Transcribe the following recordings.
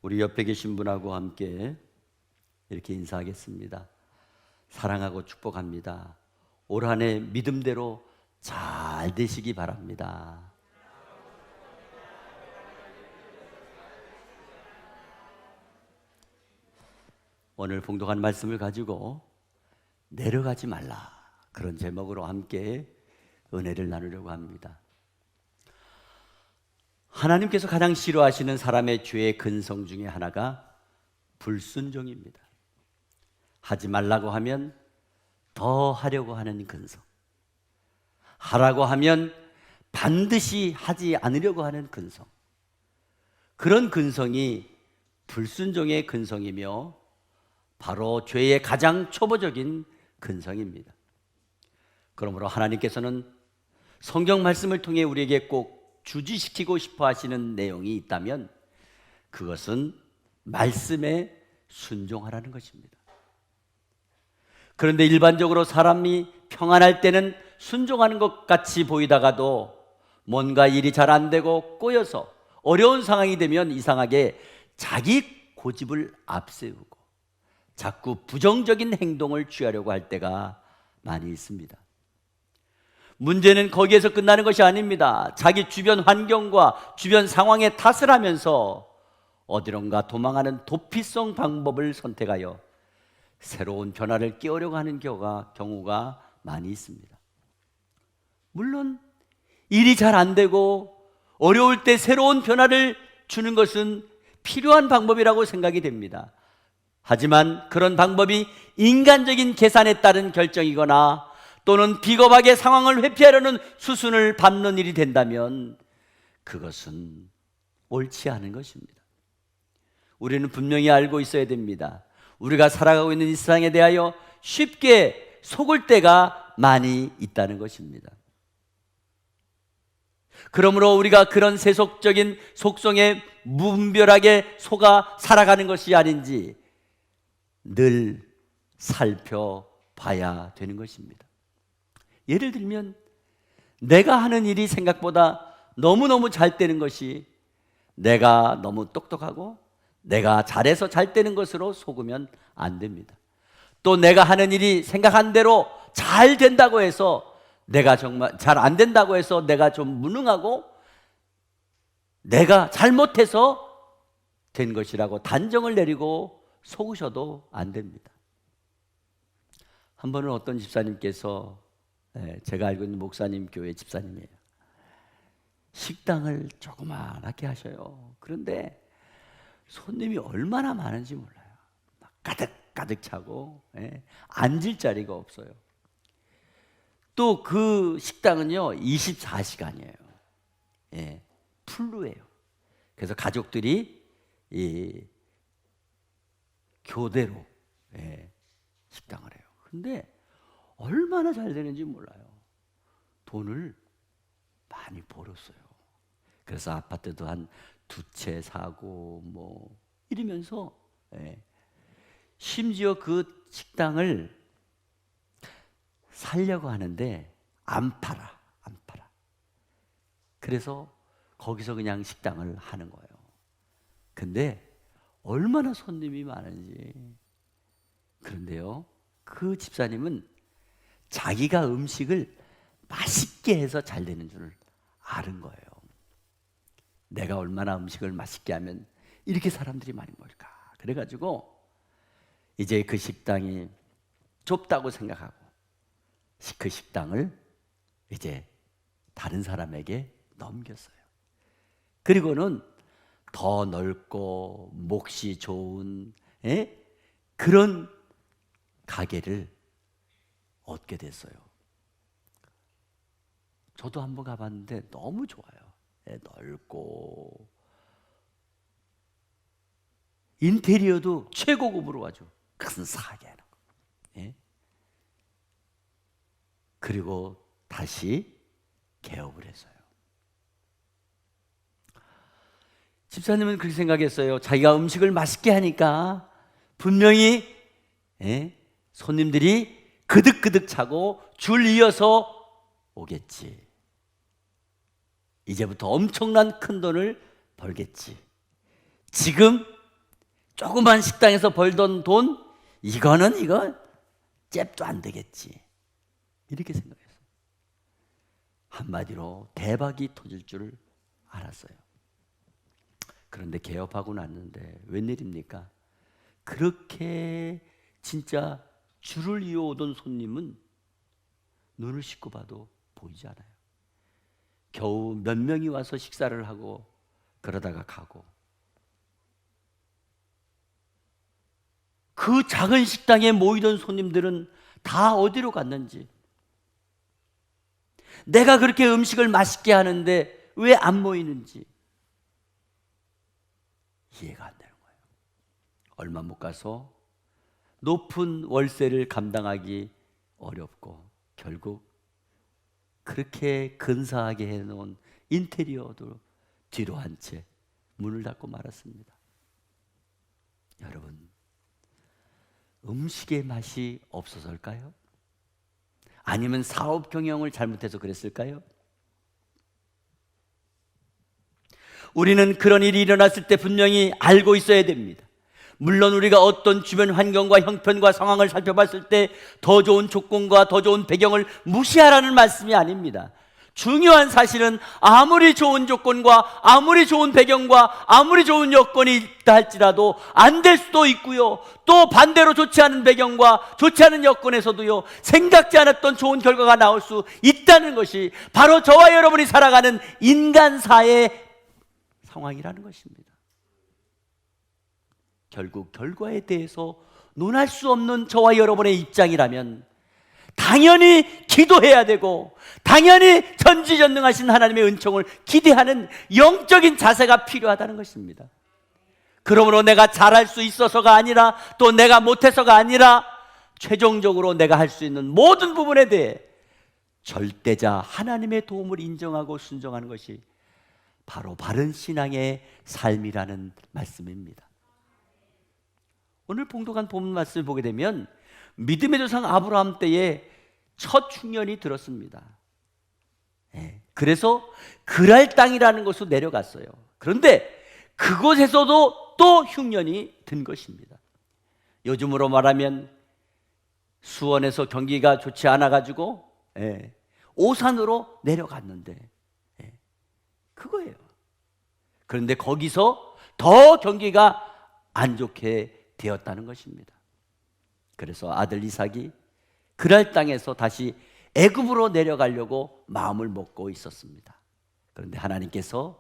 우리 옆에 계신 분하고 함께 이렇게 인사하겠습니다. 사랑하고 축복합니다. 올 한 해 믿음대로 잘 되시기 바랍니다. 오늘 봉독한 말씀을 가지고 내려가지 말라, 그런 제목으로 함께 은혜를 나누려고 합니다. 하나님께서 가장 싫어하시는 사람의 죄의 근성 중에 하나가 불순종입니다. 하지 말라고 하면 더 하려고 하는 근성, 하라고 하면 반드시 하지 않으려고 하는 근성, 그런 근성이 불순종의 근성이며 바로 죄의 가장 초보적인 근성입니다. 그러므로 하나님께서는 성경 말씀을 통해 우리에게 꼭 주지시키고 싶어 하시는 내용이 있다면 그것은 말씀에 순종하라는 것입니다. 그런데 일반적으로 사람이 평안할 때는 순종하는 것 같이 보이다가도 뭔가 일이 잘 안 되고 꼬여서 어려운 상황이 되면 이상하게 자기 고집을 앞세우고 자꾸 부정적인 행동을 취하려고 할 때가 많이 있습니다. 문제는 거기에서 끝나는 것이 아닙니다. 자기 주변 환경과 주변 상황에 탓을 하면서 어디론가 도망하는 도피성 방법을 선택하여 새로운 변화를 깨우려고 하는 경우가 많이 있습니다. 물론 일이 잘 안 되고 어려울 때 새로운 변화를 주는 것은 필요한 방법이라고 생각이 됩니다. 하지만 그런 방법이 인간적인 계산에 따른 결정이거나 또는 비겁하게 상황을 회피하려는 수순을 밟는 일이 된다면 그것은 옳지 않은 것입니다. 우리는 분명히 알고 있어야 됩니다. 우리가 살아가고 있는 이 세상에 대하여 쉽게 속을 때가 많이 있다는 것입니다. 그러므로 우리가 그런 세속적인 속성에 무분별하게 속아 살아가는 것이 아닌지 늘 살펴봐야 되는 것입니다. 예를 들면 내가 하는 일이 생각보다 너무너무 잘 되는 것이 내가 너무 똑똑하고 내가 잘해서 잘 되는 것으로 속으면 안 됩니다. 또 내가 하는 일이 생각한 대로 잘 된다고 해서 내가 정말 잘 안 된다고 해서 내가 좀 무능하고 내가 잘못해서 된 것이라고 단정을 내리고 속으셔도 안 됩니다. 한 번은 어떤 집사님께서, 제가 알고 있는 목사님 교회 집사님이에요. 식당을 조그맣게 하셔요. 그런데 손님이 얼마나 많은지 몰라요. 막 가득 차고 앉을 자리가 없어요. 또 그 식당은요 24시간이에요. 풀루예요. 그래서 가족들이 교대로 식당을 해요. 근데 얼마나 잘 되는지 몰라요. 돈을 많이 벌었어요. 그래서 아파트도 한 2채 사고 뭐 이러면서 심지어 그 식당을 살려고 하는데 안 팔아. 그래서 거기서 그냥 식당을 하는 거예요. 근데 얼마나 손님이 많은지. 그런데요, 그 집사님은 자기가 음식을 맛있게 해서 잘 되는 줄 아는 거예요. 내가 얼마나 음식을 맛있게 하면 이렇게 사람들이 많이 모일까. 그래가지고 이제 그 식당이 좁다고 생각하고 그 식당을 이제 다른 사람에게 넘겼어요. 그리고는 더 넓고 몫이 좋은 그런 가게를 얻게 됐어요. 저도 한번 가봤는데 너무 좋아요. 넓고 인테리어도 최고급으로 아주 근사하게 하는 거. 그리고 다시 개업을 했어요. 집사님은 그렇게 생각했어요. 자기가 음식을 맛있게 하니까 분명히 손님들이 그득그득 차고 줄 이어서 오겠지. 이제부터 엄청난 큰 돈을 벌겠지. 지금 조그만 식당에서 벌던 돈, 이거는 이거 잽도 안 되겠지, 이렇게 생각했어요. 한마디로 대박이 터질 줄 알았어요. 그런데 개업하고 났는데 웬일입니까? 그렇게 진짜 줄을 이어오던 손님은 눈을 씻고 봐도 보이지 않아요. 겨우 몇 명이 와서 식사를 하고 그러다가 가고, 그 작은 식당에 모이던 손님들은 다 어디로 갔는지, 내가 그렇게 음식을 맛있게 하는데 왜 안 모이는지 이해가 안 되는 거예요. 얼마 못 가서 높은 월세를 감당하기 어렵고 결국 그렇게 근사하게 해놓은 인테리어도 뒤로 한 채 문을 닫고 말았습니다. 여러분, 음식의 맛이 없어서일까요? 아니면 사업 경영을 잘못해서 그랬을까요? 우리는 그런 일이 일어났을 때 분명히 알고 있어야 됩니다. 물론 우리가 어떤 주변 환경과 형편과 상황을 살펴봤을 때 더 좋은 조건과 더 좋은 배경을 무시하라는 말씀이 아닙니다. 중요한 사실은 아무리 좋은 조건과 아무리 좋은 배경과 아무리 좋은 여건이 있다 할지라도 안 될 수도 있고요, 또 반대로 좋지 않은 배경과 좋지 않은 여건에서도요, 생각지 않았던 좋은 결과가 나올 수 있다는 것이 바로 저와 여러분이 살아가는 인간사의 상황이라는 것입니다. 결국 결과에 대해서 논할 수 없는 저와 여러분의 입장이라면 당연히 기도해야 되고, 당연히 전지전능하신 하나님의 은총을 기대하는 영적인 자세가 필요하다는 것입니다. 그러므로 내가 잘할 수 있어서가 아니라, 또 내가 못해서가 아니라, 최종적으로 내가 할 수 있는 모든 부분에 대해 절대자 하나님의 도움을 인정하고 순종하는 것이 바로 바른 신앙의 삶이라는 말씀입니다. 오늘 봉독한 본문 말씀을 보게 되면 믿음의 조상 아브라함 때에 첫 흉년이 들었습니다. 그래서 그랄 땅이라는 곳으로 내려갔어요. 그런데 그곳에서도 또 흉년이 든 것입니다. 요즘으로 말하면 수원에서 경기가 좋지 않아가지고 오산으로 내려갔는데 그거예요. 그런데 거기서 더 경기가 안 좋게 되었다는 것입니다. 그래서 아들 이삭이 그랄 땅에서 다시 애굽으로 내려가려고 마음을 먹고 있었습니다. 그런데 하나님께서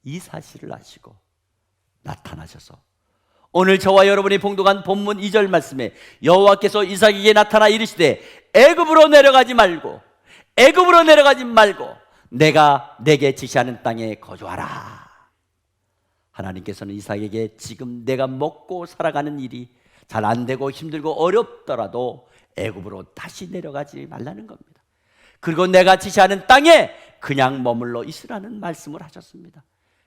이 사실을 아시고 나타나셔서 오늘 저와 여러분이 봉독한 본문 2절 말씀에 여호와께서 이삭에게 나타나 이르시되 애굽으로 내려가지 말고 내가 내게 지시하는 땅에 거주하라. 하나님께서는 이삭에게 지금 내가 먹고 살아가는 일이 잘 안 되고 힘들고 어렵더라도 애굽으로 다시 내려가지 말라는 겁니다. 그리고 내가 지시하는 땅에 그냥 머물러 있으라는 말씀을 하셨습니다.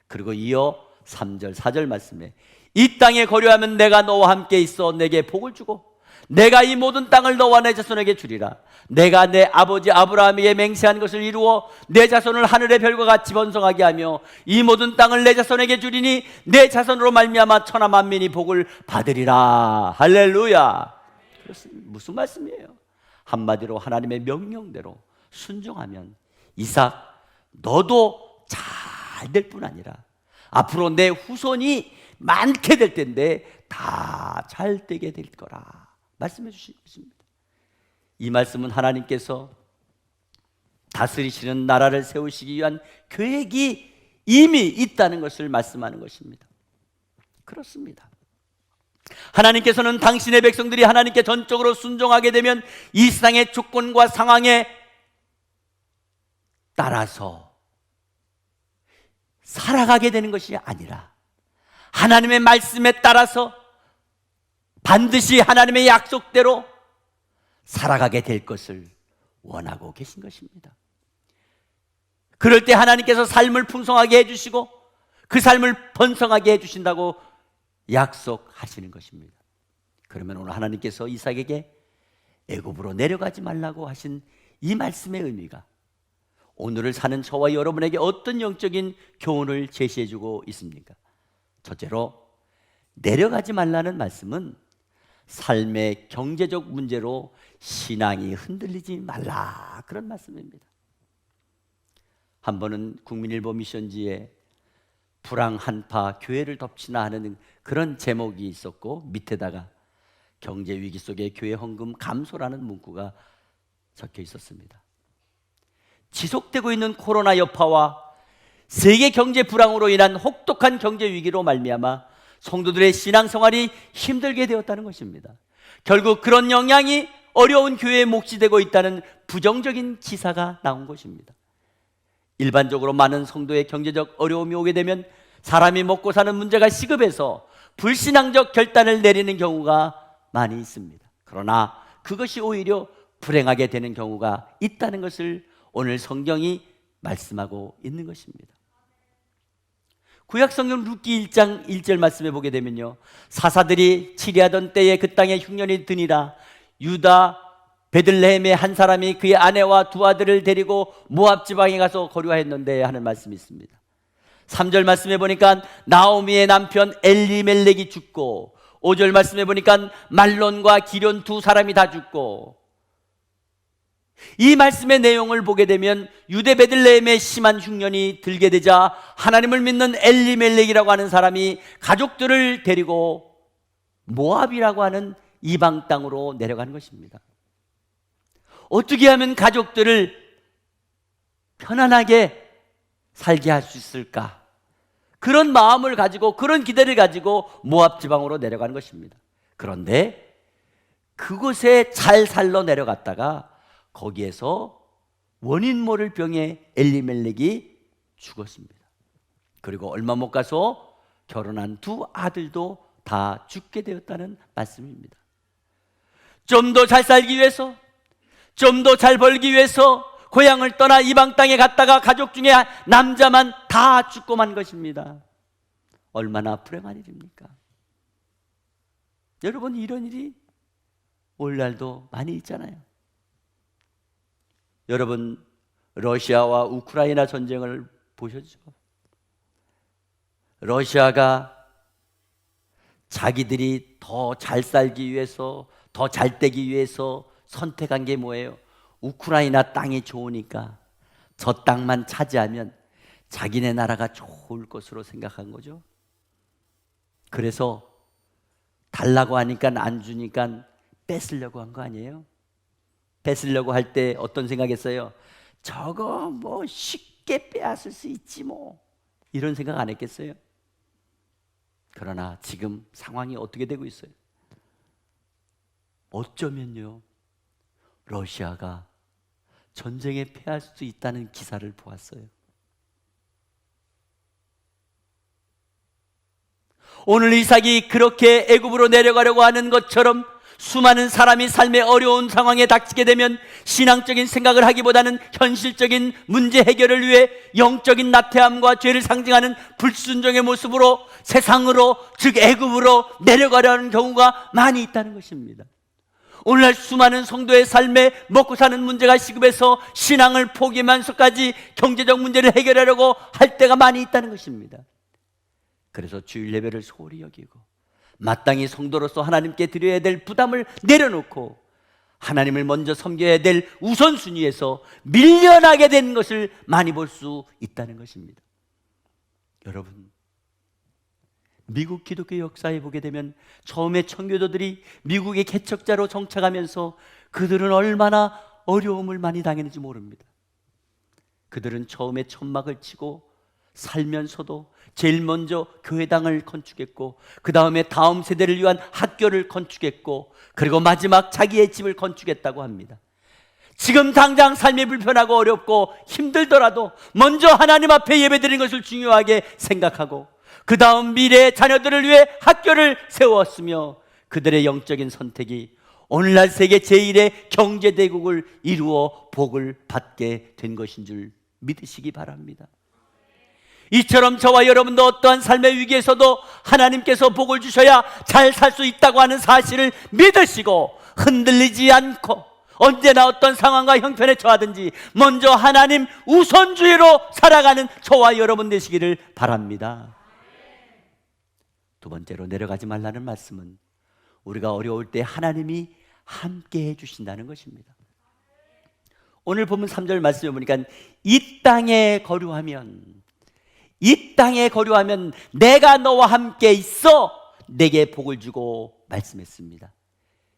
그리고 이어 3절 4절 말씀에 이 땅에 거류하면 내가 너와 함께 있어 내게 복을 주고 내가 이 모든 땅을 너와 내 자손에게 주리라. 내가 내 아버지 아브라함에게 맹세한 것을 이루어 내 자손을 하늘의 별과 같이 번성하게 하며 이 모든 땅을 내 자손에게 주리니 내 자손으로 말미암아 천하 만민이 복을 받으리라. 할렐루야. 무슨 말씀이에요? 한마디로 하나님의 명령대로 순종하면 이삭 너도 잘 될 뿐 아니라 앞으로 내 후손이 많게 될 텐데 다 잘 되게 될 거라 말씀해 주신 것입니다. 이 말씀은 하나님께서 다스리시는 나라를 세우시기 위한 계획이 이미 있다는 것을 말씀하는 것입니다. 그렇습니다. 하나님께서는 당신의 백성들이 하나님께 전적으로 순종하게 되면 이 세상의 조건과 상황에 따라서 살아가게 되는 것이 아니라 하나님의 말씀에 따라서 반드시 하나님의 약속대로 살아가게 될 것을 원하고 계신 것입니다. 그럴 때 하나님께서 삶을 풍성하게 해주시고 그 삶을 번성하게 해주신다고 약속하시는 것입니다. 그러면 오늘 하나님께서 이삭에게 애굽으로 내려가지 말라고 하신 이 말씀의 의미가 오늘을 사는 저와 여러분에게 어떤 영적인 교훈을 제시해주고 있습니까? 첫째로 내려가지 말라는 말씀은 삶의 경제적 문제로 신앙이 흔들리지 말라, 그런 말씀입니다. 한 번은 국민일보 미션지에 불황 한파 교회를 덮치나 하는 그런 제목이 있었고, 밑에다가 경제 위기 속에 교회 헌금 감소라는 문구가 적혀 있었습니다. 지속되고 있는 코로나 여파와 세계 경제 불황으로 인한 혹독한 경제 위기로 말미암아 성도들의 신앙생활이 힘들게 되었다는 것입니다. 결국 그런 영향이 어려운 교회에 몫이 되고 있다는 부정적인 기사가 나온 것입니다. 일반적으로 많은 성도의 경제적 어려움이 오게 되면 사람이 먹고 사는 문제가 시급해서 불신앙적 결단을 내리는 경우가 많이 있습니다. 그러나 그것이 오히려 불행하게 되는 경우가 있다는 것을 오늘 성경이 말씀하고 있는 것입니다. 구약성경 룻기 1장 1절 말씀에 보게 되면요, 사사들이 치리하던 때에 그 땅에 흉년이 드니라. 유다 베들레헴의 한 사람이 그의 아내와 두 아들을 데리고 모압 지방에 가서 거류하였는데 하는 말씀이 있습니다. 3절 말씀에 보니까 나오미의 남편 엘리멜렉이 죽고, 5절 말씀에 보니까 말론과 기련 두 사람이 다 죽고, 이 말씀의 내용을 보게 되면 유대 베들레헴에 심한 흉년이 들게 되자 하나님을 믿는 엘리멜렉이라고 하는 사람이 가족들을 데리고 모압이라고 하는 이방 땅으로 내려가는 것입니다. 어떻게 하면 가족들을 편안하게 살게 할 수 있을까? 그런 마음을 가지고, 그런 기대를 가지고 모압 지방으로 내려가는 것입니다. 그런데 그곳에 잘 살러 내려갔다가 거기에서 원인 모를 병에 엘리멜렉이 죽었습니다. 그리고 얼마 못 가서 결혼한 두 아들도 다 죽게 되었다는 말씀입니다. 좀 더 잘 살기 위해서, 좀 더 잘 벌기 위해서 고향을 떠나 이방 땅에 갔다가 가족 중에 남자만 다 죽고 만 것입니다. 얼마나 불행한 일입니까? 여러분, 이런 일이 오늘날도 많이 있잖아요. 여러분, 러시아와 우크라이나 전쟁을 보셨죠? 러시아가 자기들이 더 잘 살기 위해서, 더 잘 되기 위해서 선택한 게 뭐예요? 우크라이나 땅이 좋으니까 저 땅만 차지하면 자기네 나라가 좋을 것으로 생각한 거죠. 그래서 달라고 하니까 안 주니까 뺏으려고 한 거 아니에요? 뺏으려고 할 때 어떤 생각했어요? 저거 뭐 쉽게 빼앗을 수 있지 뭐, 이런 생각 안 했겠어요? 그러나 지금 상황이 어떻게 되고 있어요? 어쩌면요, 러시아가 전쟁에 패할 수 있다는 기사를 보았어요. 오늘 이삭이 그렇게 애굽으로 내려가려고 하는 것처럼 수많은 사람이 삶의 어려운 상황에 닥치게 되면 신앙적인 생각을 하기보다는 현실적인 문제 해결을 위해 영적인 나태함과 죄를 상징하는 불순종의 모습으로 세상으로, 즉 애굽으로 내려가려는 경우가 많이 있다는 것입니다. 오늘날 수많은 성도의 삶에 먹고 사는 문제가 시급해서 신앙을 포기하면서까지 경제적 문제를 해결하려고 할 때가 많이 있다는 것입니다. 그래서 주일 예배를 소홀히 여기고 마땅히 성도로서 하나님께 드려야 될 부담을 내려놓고 하나님을 먼저 섬겨야 될 우선순위에서 밀려나게 된 것을 많이 볼 수 있다는 것입니다. 여러분, 미국 기독교 역사에 보게 되면 처음에 청교도들이 미국의 개척자로 정착하면서 그들은 얼마나 어려움을 많이 당했는지 모릅니다. 그들은 처음에 천막을 치고 살면서도 제일 먼저 교회당을 건축했고, 그 다음에 다음 세대를 위한 학교를 건축했고, 그리고 마지막 자기의 집을 건축했다고 합니다. 지금 당장 삶이 불편하고 어렵고 힘들더라도 먼저 하나님 앞에 예배드리는 것을 중요하게 생각하고, 그 다음 미래의 자녀들을 위해 학교를 세웠으며, 그들의 영적인 선택이 오늘날 세계 제1의 경제대국을 이루어 복을 받게 된 것인 줄 믿으시기 바랍니다. 이처럼 저와 여러분도 어떠한 삶의 위기에서도 하나님께서 복을 주셔야 잘 살 수 있다고 하는 사실을 믿으시고 흔들리지 않고 언제나 어떤 상황과 형편에 처하든지 먼저 하나님 우선주의로 살아가는 저와 여러분 되시기를 바랍니다. 두 번째로 내려가지 말라는 말씀은 우리가 어려울 때 하나님이 함께 해주신다는 것입니다. 오늘 보면 3절 말씀에 보니까 이 땅에 거류하면 내가 너와 함께 있어 내게 복을 주고 말씀했습니다.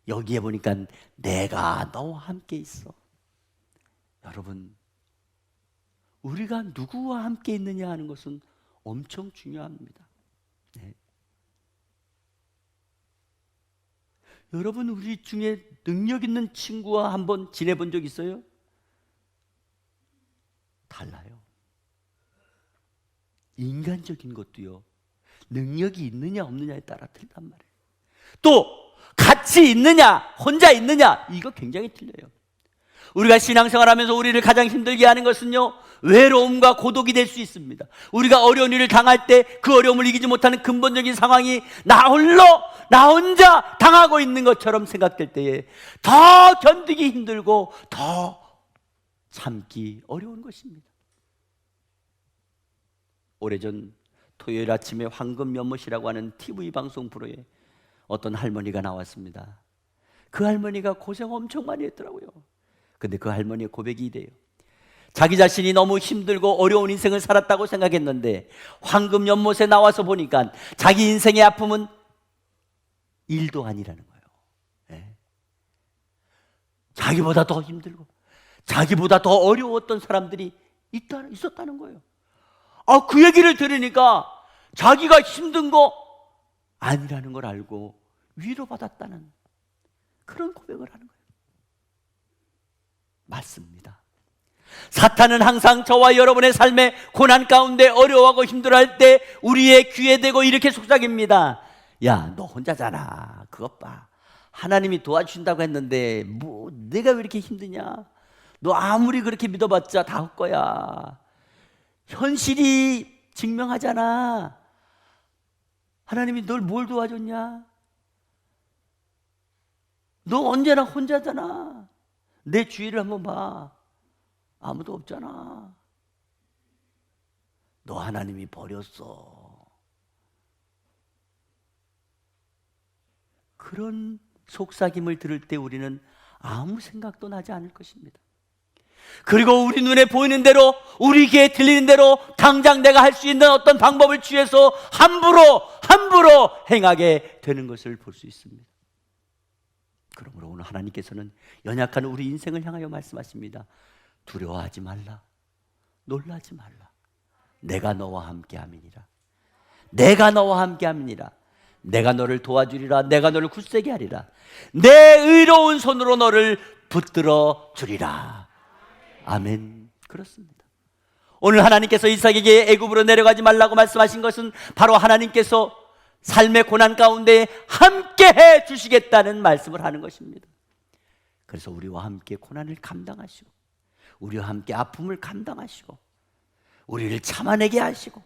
여기에 보니까 내가 너와 함께 있어. 여러분, 우리가 누구와 함께 있느냐 하는 것은 엄청 중요합니다. 네. 여러분, 우리 중에 능력 있는 친구와 한번 지내본 적 있어요? 달라요. 인간적인 것도요, 능력이 있느냐 없느냐에 따라 틀린단 말이에요. 또 같이 있느냐 혼자 있느냐, 이거 굉장히 틀려요. 우리가 신앙생활하면서 우리를 가장 힘들게 하는 것은요, 외로움과 고독이 될 수 있습니다. 우리가 어려운 일을 당할 때 그 어려움을 이기지 못하는 근본적인 상황이 나 혼자 당하고 있는 것처럼 생각될 때에 더 견디기 힘들고 더 참기 어려운 것입니다. 오래전 토요일 아침에 황금 연못이라고 하는 TV 방송 프로에 어떤 할머니가 나왔습니다. 그 할머니가 고생 엄청 많이 했더라고요. 근데 그 할머니의 고백이 이래요. 자기 자신이 너무 힘들고 어려운 인생을 살았다고 생각했는데 황금 연못에 나와서 보니까 자기 인생의 아픔은 일도 아니라는 거예요. 네. 자기보다 더 힘들고 자기보다 더 어려웠던 사람들이 있었다는 거예요. 그 얘기를 들으니까 자기가 힘든 거 아니라는 걸 알고 위로받았다는 그런 고백을 하는 거예요. 맞습니다. 사탄은 항상 저와 여러분의 삶의 고난 가운데 어려워하고 힘들어할 때 우리의 귀에 대고 이렇게 속삭입니다. 야, 너 혼자잖아. 그것 봐. 하나님이 도와준다고 했는데 뭐 내가 왜 이렇게 힘드냐? 너 아무리 그렇게 믿어봤자 다 헛거야. 현실이 증명하잖아. 하나님이 널 뭘 도와줬냐? 너 언제나 혼자잖아. 내 주위를 한번 봐. 아무도 없잖아. 너 하나님이 버렸어. 그런 속삭임을 들을 때 우리는 아무 생각도 나지 않을 것입니다. 그리고 우리 눈에 보이는 대로, 우리 귀에 들리는 대로 당장 내가 할 수 있는 어떤 방법을 취해서 함부로 행하게 되는 것을 볼 수 있습니다. 그러므로 오늘 하나님께서는 연약한 우리 인생을 향하여 말씀하십니다. 두려워하지 말라. 놀라지 말라. 내가 너와 함께 함이니라. 내가 너와 함께 함이니라. 내가 너를 도와주리라. 내가 너를 굳세게 하리라. 내 의로운 손으로 너를 붙들어 주리라. 아멘. 그렇습니다. 오늘 하나님께서 이삭에게 애굽으로 내려가지 말라고 말씀하신 것은 바로 하나님께서 삶의 고난 가운데 함께 해 주시겠다는 말씀을 하는 것입니다. 그래서 우리와 함께 고난을 감당하시고 우리와 함께 아픔을 감당하시고 우리를 참아내게 하시고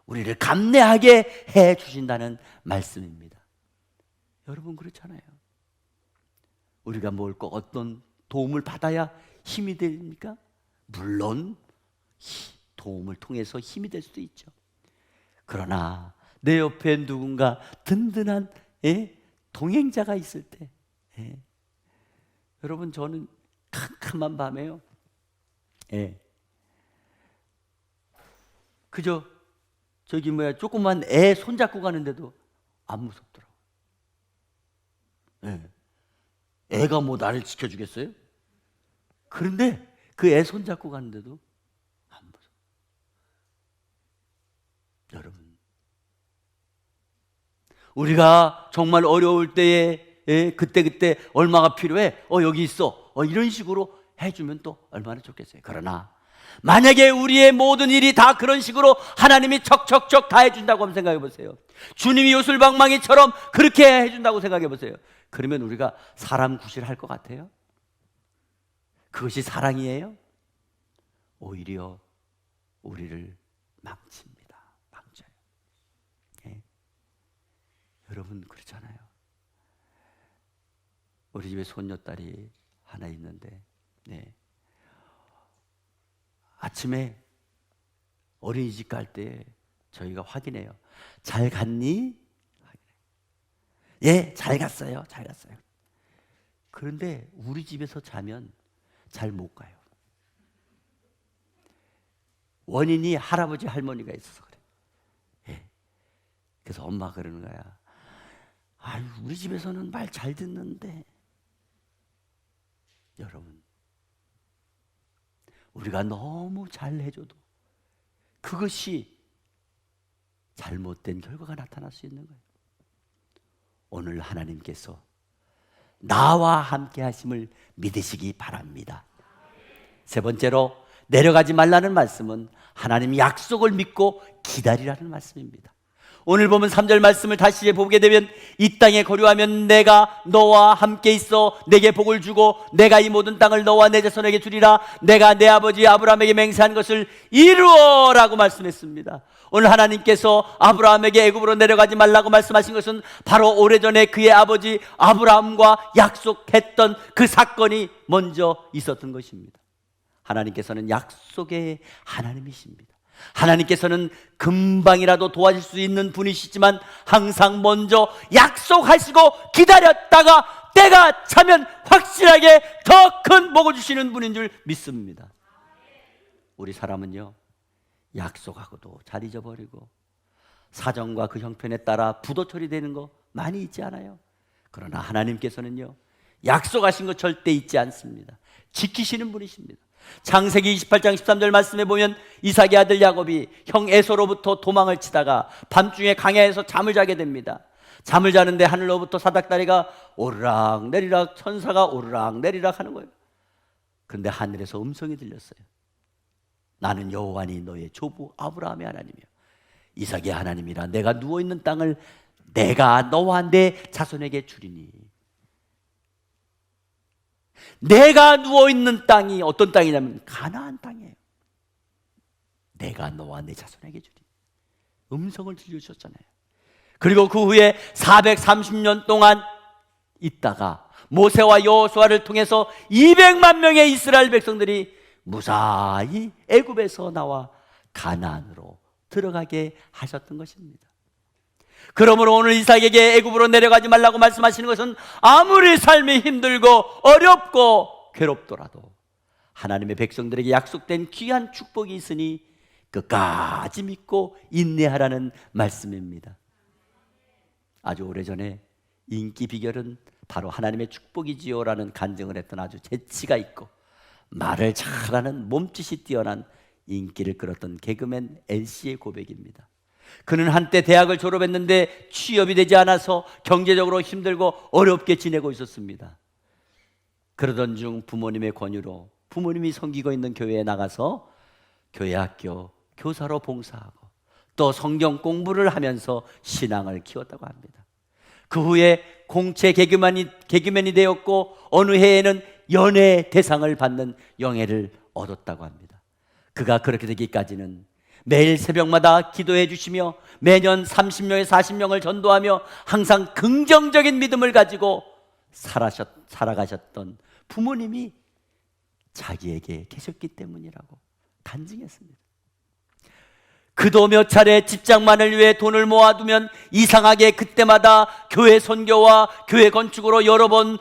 우리를 감내하게 해 주신다는 말씀입니다. 여러분, 그렇잖아요. 우리가 뭘 꼭 어떤 도움을 받아야 힘이 됩니까? 물론 도움을 통해서 힘이 될 수도 있죠. 그러나 내 옆에 누군가 든든한 동행자가 있을 때, 여러분, 저는 캄캄한 밤에요, 그저 조그만 애 손잡고 가는데도 안 무섭더라고요. 애가 뭐 나를 지켜주겠어요? 그런데 그 애 손잡고 가는데도 안 무서워. 여러분, 우리가 정말 어려울 때에 그때 얼마가 필요해? 여기 있어. 이런 식으로 해주면 또 얼마나 좋겠어요. 그러나 만약에 우리의 모든 일이 다 그런 식으로 하나님이 척척척 다 해준다고 한번 생각해 보세요. 주님이 요술방망이처럼 그렇게 해준다고 생각해 보세요. 그러면 우리가 사람 구실할 것 같아요? 그것이 사랑이에요? 오히려 우리를 망칩니다. 망쳐요. 여러분, 그렇잖아요. 우리 집에 손녀딸이 하나 있는데, 아침에 어린이집 갈 때 저희가 확인해요. 잘 갔니? 예, 잘 갔어요. 잘 갔어요. 그런데 우리 집에서 자면 잘 못 가요. 원인이 할아버지 할머니가 있어서 그래. 예. 그래서 엄마가 그러는 거야. 아유, 우리 집에서는 말 잘 듣는데. 여러분, 우리가 너무 잘 해줘도 그것이 잘못된 결과가 나타날 수 있는 거예요. 오늘 하나님께서 나와 함께 하심을 믿으시기 바랍니다. 세 번째로, 내려가지 말라는 말씀은 하나님 약속을 믿고 기다리라는 말씀입니다. 오늘 보면 3절 말씀을 다시 보게 되면, 이 땅에 거류하면 내가 너와 함께 있어 내게 복을 주고 내가 이 모든 땅을 너와 내 자손에게 주리라. 내가 내 아버지 아브라함에게 맹세한 것을 이루어라고 말씀했습니다. 오늘 하나님께서 아브라함에게 애굽으로 내려가지 말라고 말씀하신 것은 바로 오래전에 그의 아버지 아브라함과 약속했던 그 사건이 먼저 있었던 것입니다. 하나님께서는 약속의 하나님이십니다. 하나님께서는 금방이라도 도와줄 수 있는 분이시지만 항상 먼저 약속하시고 기다렸다가 때가 차면 확실하게 더 큰 복을 주시는 분인 줄 믿습니다. 우리 사람은요, 약속하고도 잘 잊어버리고 사정과 그 형편에 따라 부도 처리되는 거 많이 있지 않아요? 그러나 하나님께서는요, 약속하신 거 절대 잊지 않습니다. 지키시는 분이십니다. 창세기 28장 13절 말씀에 보면 이삭의 아들 야곱이 형 에서로부터 도망을 치다가 밤중에 광야에서 잠을 자게 됩니다. 잠을 자는데 하늘로부터 사닥다리가 오르락 내리락, 천사가 오르락 내리락 하는 거예요. 그런데 하늘에서 음성이 들렸어요. 나는 여호와니 너의 조부 아브라함의 하나님이여 이삭의 하나님이라. 내가 누워있는 땅을 내가 너와 내 자손에게 주리니. 내가 누워있는 땅이 어떤 땅이냐면 가나안 땅이에요. 내가 너와 내 자손에게 주리. 음성을 들려주셨잖아요. 그리고 그 후에 430년 동안 있다가 모세와 여호수아를 통해서 200만 명의 이스라엘 백성들이 무사히 애굽에서 나와 가나안으로 들어가게 하셨던 것입니다. 그러므로 오늘 이삭에게 애굽으로 내려가지 말라고 말씀하시는 것은 아무리 삶이 힘들고 어렵고 괴롭더라도 하나님의 백성들에게 약속된 귀한 축복이 있으니 끝까지 믿고 인내하라는 말씀입니다. 아주 오래전에 인기 비결은 바로 하나님의 축복이지요 라는 간증을 했던 아주 재치가 있고 말을 잘하는 몸짓이 뛰어난 인기를 끌었던 개그맨 NC의 고백입니다. 그는 한때 대학을 졸업했는데 취업이 되지 않아서 경제적으로 힘들고 어렵게 지내고 있었습니다. 그러던 중 부모님의 권유로 부모님이 섬기고 있는 교회에 나가서 교회 학교 교사로 봉사하고 또 성경 공부를 하면서 신앙을 키웠다고 합니다. 그 후에 공채 개그맨이 되었고 어느 해에는 연예 대상을 받는 영예를 얻었다고 합니다. 그가 그렇게 되기까지는 매일 새벽마다 기도해 주시며 매년 30명에 40명을 전도하며 항상 긍정적인 믿음을 가지고 살아가셨던 부모님이 자기에게 계셨기 때문이라고 간증했습니다. 그도 몇 차례 집장만을 위해 돈을 모아두면 이상하게 그때마다 교회 선교와 교회 건축으로 여러 번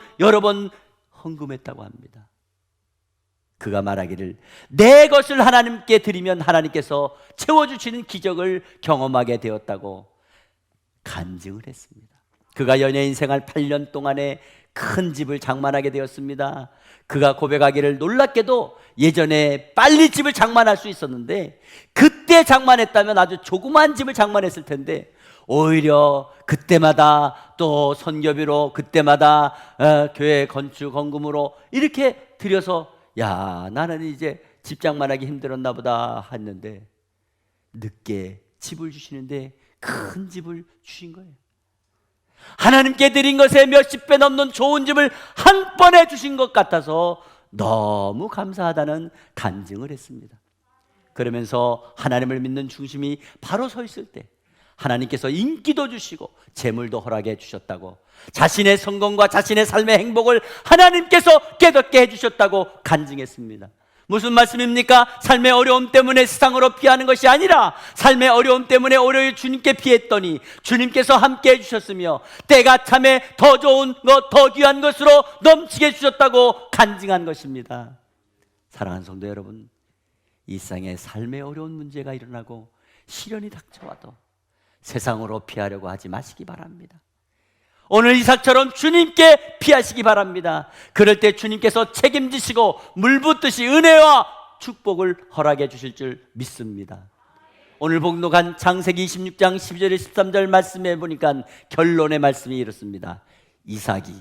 헌금했다고 합니다. 그가 말하기를 내 것을 하나님께 드리면 하나님께서 채워주시는 기적을 경험하게 되었다고 간증을 했습니다. 그가 연예인 생활 8년 동안에 큰 집을 장만하게 되었습니다. 그가 고백하기를 놀랍게도 예전에 빨리 집을 장만할 수 있었는데 그때 장만했다면 아주 조그만 집을 장만했을 텐데 오히려 그때마다 또 선교비로 그때마다 교회 건축 헌금으로 이렇게 드려서 야 나는 이제 집 장만하기 힘들었나 보다 했는데 늦게 집을 주시는데 큰 집을 주신 거예요. 하나님께 드린 것에 몇십 배 넘는 좋은 집을 한 번에 주신 것 같아서 너무 감사하다는 간증을 했습니다. 그러면서 하나님을 믿는 중심이 바로 서 있을 때 하나님께서 인기도 주시고 재물도 허락해 주셨다고, 자신의 성공과 자신의 삶의 행복을 하나님께서 깨닫게 해주셨다고 간증했습니다. 무슨 말씀입니까? 삶의 어려움 때문에 세상으로 피하는 것이 아니라 삶의 어려움 때문에 오히려 주님께 피했더니 주님께서 함께 해주셨으며 때가 참에 더 좋은 것, 더 귀한 것으로 넘치게 주셨다고 간증한 것입니다. 사랑하는 성도 여러분, 이 세상에 삶의 어려운 문제가 일어나고 시련이 닥쳐와도 세상으로 피하려고 하지 마시기 바랍니다. 오늘 이삭처럼 주님께 피하시기 바랍니다. 그럴 때 주님께서 책임지시고 물붓듯이 은혜와 축복을 허락해 주실 줄 믿습니다. 오늘 복록한 창세기 26장 12절 13절 말씀해 보니까 결론의 말씀이 이렇습니다. 이삭이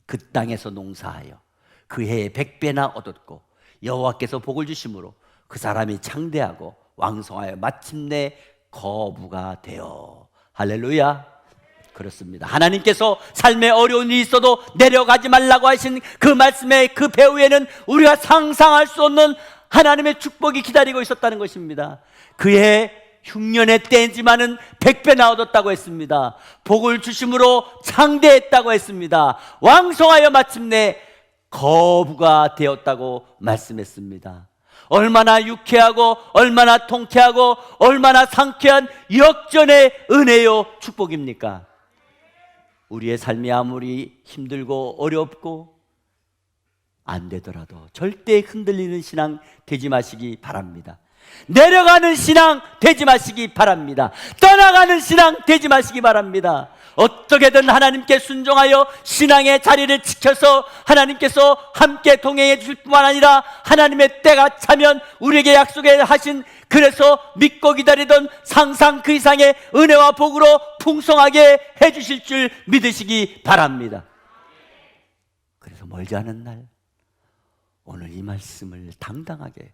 그 땅에서 농사하여 그 해에 100배나 얻었고 여호와께서 복을 주심으로 그 사람이 창대하고 왕성하여 마침내 거부가 되어. 할렐루야. 그렇습니다. 하나님께서 삶에 어려운 일이 있어도 내려가지 말라고 하신 그 말씀의 그 배후에는 우리가 상상할 수 없는 하나님의 축복이 기다리고 있었다는 것입니다. 그의 흉년의 때지만은 100배나 얻었다고 했습니다. 복을 주심으로 창대했다고 했습니다. 왕성하여 마침내 거부가 되었다고 말씀했습니다. 얼마나 유쾌하고 얼마나 통쾌하고 얼마나 상쾌한 역전의 은혜요 축복입니까? 우리의 삶이 아무리 힘들고 어렵고 안 되더라도 절대 흔들리는 신앙 되지 마시기 바랍니다. 내려가는 신앙 되지 마시기 바랍니다. 떠나가는 신앙 되지 마시기 바랍니다. 어떻게든 하나님께 순종하여 신앙의 자리를 지켜서 하나님께서 함께 동행해 주실 뿐만 아니라 하나님의 때가 차면 우리에게 약속해 하신, 그래서 믿고 기다리던 상상 그 이상의 은혜와 복으로 풍성하게 해 주실 줄 믿으시기 바랍니다. 그래서 멀지 않은 날 오늘 이 말씀을 당당하게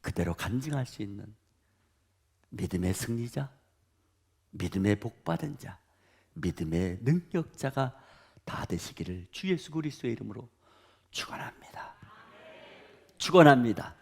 그대로 간증할 수 있는 믿음의 승리자, 믿음의 복받은 자, 믿음의 능력자가 다 되시기를 주 예수 그리스도의 이름으로 축원합니다. 축원합니다.